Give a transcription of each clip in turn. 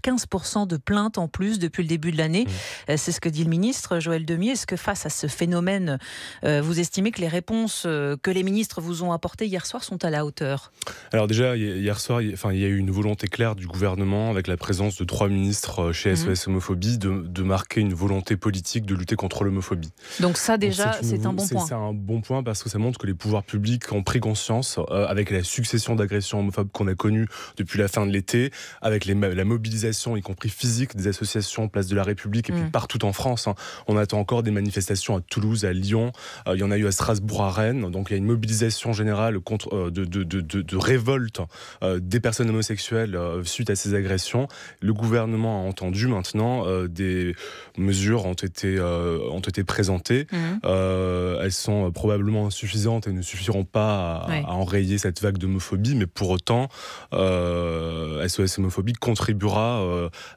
15% de plaintes en plus depuis le début de l'année. C'est ce que dit le ministre Joël Demie. Est-ce que face à ce phénomène, vous estimez que les réponses que les ministres vous ont apportées hier soir sont à la hauteur ? Alors déjà, hier soir, il y a eu une volonté claire du gouvernement, avec la présence de 3 ministres chez SOS Homophobie, de marquer une volonté politique de lutter contre l'homophobie. Donc ça déjà, c'est un bon point. C'est un bon point parce que ça montre que les pouvoirs publics ont pris conscience, avec la succession d'agressions homophobes qu'on a connues depuis la fin de l'été, avec la mobilisation, y compris physique, des associations Place de la République et puis partout en France. On attend encore des manifestations à Toulouse, à Lyon, il y en a eu à Strasbourg, à Rennes. Donc il y a une mobilisation générale contre, de révolte des personnes homosexuelles suite à ces agressions. Le gouvernement a entendu maintenant, des mesures ont été présentées. Elles sont probablement insuffisantes et ne suffiront pas à enrayer cette vague d'homophobie, mais pour autant, SOS Homophobie contribuera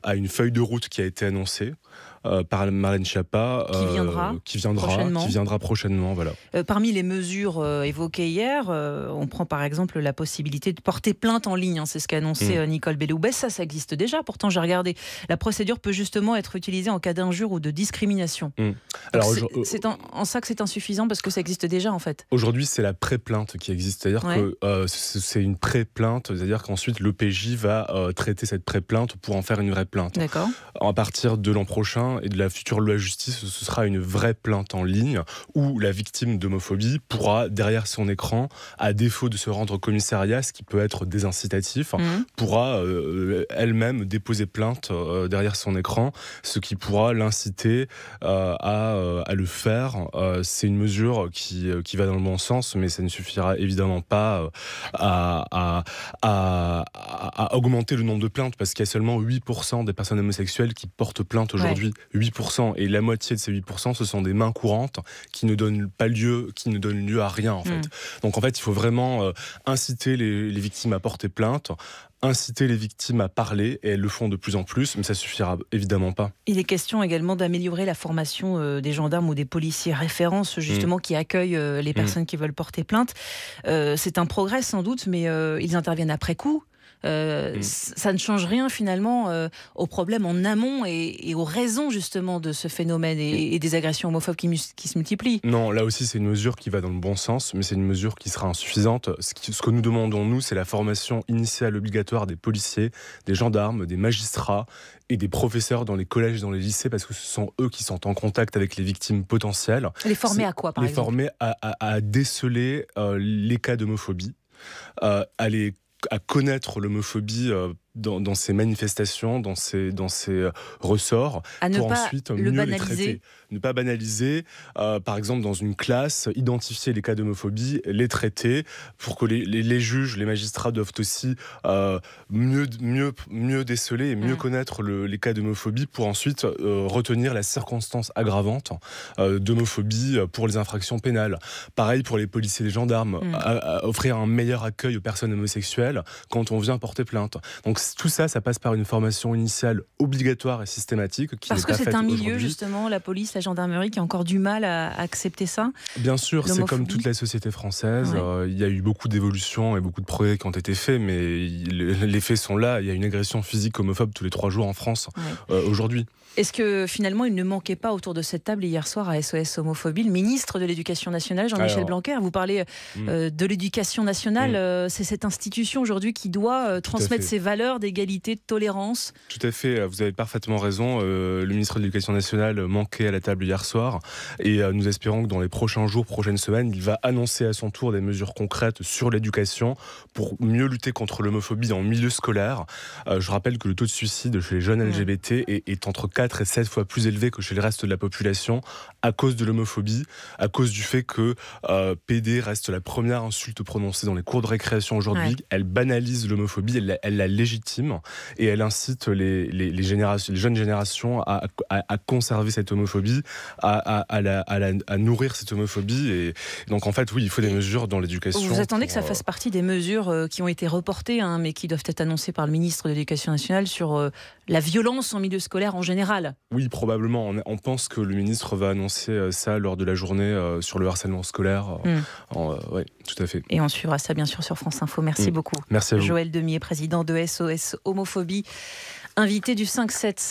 à une feuille de route qui a été annoncée par Marlène Schiappa, qui viendra prochainement. Voilà. Parmi les mesures évoquées hier, on prend par exemple la possibilité de porter plainte en ligne. C'est ce qu'a annoncé Nicole Belloubet. Ça existe déjà. Pourtant, j'ai regardé. La procédure peut justement être utilisée en cas d'injure ou de discrimination. Alors, c'est en ça que c'est insuffisant parce que ça existe déjà en fait. Aujourd'hui, c'est la pré-plainte qui existe. C'est-à-dire que c'est une pré-plainte. C'est-à-dire qu'ensuite, l'OPJ va traiter cette pré-plainte pour en faire une vraie plainte. D'accord. À partir de l'an prochain et de la future loi justice, ce sera une vraie plainte en ligne où la victime d'homophobie pourra, derrière son écran, à défaut de se rendre au commissariat, ce qui peut être désincitatif, pourra elle-même déposer plainte derrière son écran, ce qui pourra l'inciter à le faire. C'est une mesure qui va dans le bon sens, mais ça ne suffira évidemment pas à augmenter le nombre de plaintes, parce qu'il y a seulement 8% des personnes homosexuelles qui portent plainte aujourd'hui. 8%, et la moitié de ces 8%, ce sont des mains courantes qui ne donnent lieu à rien en fait. Donc en fait, il faut vraiment inciter les victimes à porter plainte, inciter les victimes à parler, et elles le font de plus en plus, mais ça suffira évidemment pas. Il est question également d'améliorer la formation des gendarmes ou des policiers références justement qui accueillent les personnes qui veulent porter plainte. C'est un progrès sans doute, mais ils interviennent après coup. Ça ne change rien finalement au problème en amont et aux raisons justement de ce phénomène et des agressions homophobes qui se multiplient. Non, là aussi c'est une mesure qui va dans le bon sens, mais c'est une mesure qui sera insuffisante. Ce que nous demandons, nous, c'est la formation initiale obligatoire des policiers, des gendarmes, des magistrats et des professeurs dans les collèges et dans les lycées, parce que ce sont eux qui sont en contact avec les victimes potentielles. Les former à quoi, par exemple ? Les former à déceler les cas d'homophobie, à connaître l'homophobie dans ses manifestations, dans ses ressorts, pour ensuite mieux les traiter. Ne pas banaliser, par exemple dans une classe, identifier les cas d'homophobie, les traiter, pour que les juges, les magistrats doivent aussi mieux déceler et mieux connaître les cas d'homophobie, pour ensuite retenir la circonstance aggravante d'homophobie pour les infractions pénales. Pareil pour les policiers et les gendarmes, offrir un meilleur accueil aux personnes homosexuelles quand on vient porter plainte. Donc tout ça, ça passe par une formation initiale obligatoire et systématique. Parce que c'est un milieu, justement, la police, la gendarmerie, qui a encore du mal à accepter ça. Bien sûr, c'est comme toute la société française. Il y a eu beaucoup d'évolutions et beaucoup de progrès qui ont été faits, mais les faits sont là. Il y a une agression physique homophobe tous les 3 jours en France aujourd'hui. Est-ce que finalement, il ne manquait pas autour de cette table hier soir à SOS Homophobie le ministre de l'Éducation nationale, Jean-Michel Blanquer? Vous parlez de l'Éducation nationale. C'est cette institution aujourd'hui qui doit transmettre ses valeurs d'égalité, de tolérance. Tout à fait, vous avez parfaitement raison. Le ministre de l'Éducation nationale manquait à la table hier soir, et nous espérons que dans les prochains jours, prochaines semaines, il va annoncer à son tour des mesures concrètes sur l'éducation pour mieux lutter contre l'homophobie en milieu scolaire. Je rappelle que le taux de suicide chez les jeunes LGBT est entre 4 et 7 fois plus élevé que chez le reste de la population, à cause de l'homophobie, à cause du fait que PD reste la première insulte prononcée dans les cours de récréation aujourd'hui. Elle banalise l'homophobie, elle la légitime, et elle incite les jeunes générations à conserver cette homophobie, à nourrir cette homophobie. Et donc en fait, oui, il faut des mesures dans l'éducation. Vous attendez que ça fasse partie des mesures qui ont été reportées, mais qui doivent être annoncées par le ministre de l'Éducation nationale sur la violence en milieu scolaire en général? Oui, probablement. On pense que le ministre va annoncer ça lors de la journée sur le harcèlement scolaire. Oui, tout à fait. Et on suivra ça bien sûr sur France Info. Merci beaucoup. Merci à vous. Joël Demie, président de SOS Homophobie. Invité du 5-7.